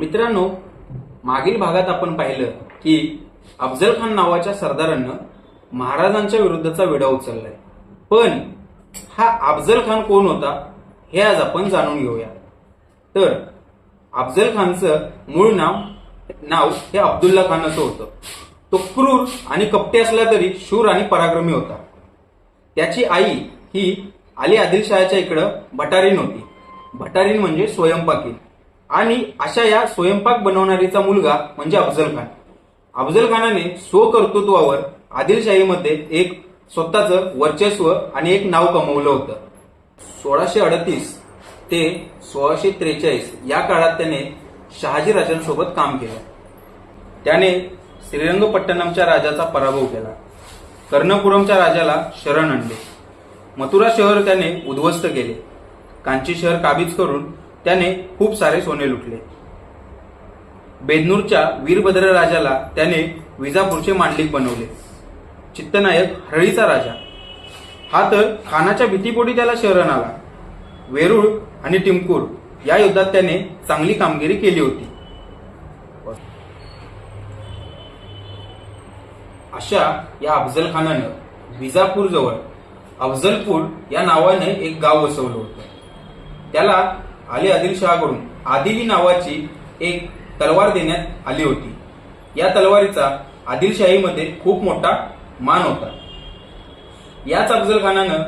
मित्रांनो, मागील भागात आपण पाहिलं की अफजल खान नावाच्या सरदारानं महाराजांच्या विरुद्धचा विडा उचललाय. पण हा अफजल खान कोण होता हे आज आपण जाणून घेऊया. तर अफजल खानचं मूळ नाव हे अब्दुल्ला खान असं होतं. तो क्रूर आणि कपटी असला तरी शूर आणि पराक्रमी होता. त्याची आई ही अली आदिलशहाच्या इकडं भटारीन होती. भटारीन म्हणजे स्वयंपाकी. आणि अशा या स्वयंपाक बनवणारीचा मुलगा म्हणजे अफजल खान. अफजल खानाने स्वकर्तृत्वावर आदिलशाहीमध्ये एक स्वतःचं वर्चस्व आणि एक नाव कमवलं होतं. 1638 ते 1643 या काळात त्याने शहाजी राजांसोबत काम केलं. त्याने श्रीरंगपट्टणमच्या राजाचा पराभव केला. कर्णपुरमच्या राजाला शरण आणले. मथुरा शहर त्याने उद्ध्वस्त केले. कांची शहर काबीज करून त्याने खूप सारे सोने लुटले. बेदनूरच्या वीरभद्र राजाला त्याने विजापूरचे मांडलिक बनवले. चित्तनायक हरळीचा राजा हा तर खानाच्या भीतीपोटी त्याला शरण आला. वेरूळ आणि टिमकूर या युद्धात त्याने चांगली कामगिरी केली होती. अशा या अफजल खानानं विजापूर जवळ अफजलपूर या नावाने एक गाव वसवलं होतं. त्याला अली आदिलशहाकडून आदिली नावाची एक तलवार देण्यात आली होती. या तलवारीचा आदिलशाहीमध्ये खूप मोठा मान होता. याच अफजल खानानं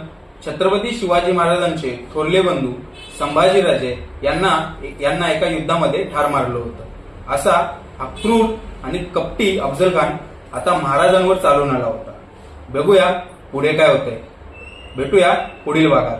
छत्रपती शिवाजी महाराजांचे थोरले बंधू संभाजीराजे यांना एका युद्धामध्ये ठार मारलं होतं. असा हा क्रूर आणि कपटी अफजल खान आता महाराजांवर चालून आला होता. बघूया पुढे काय होतंय. भेटूया पुढील भागात.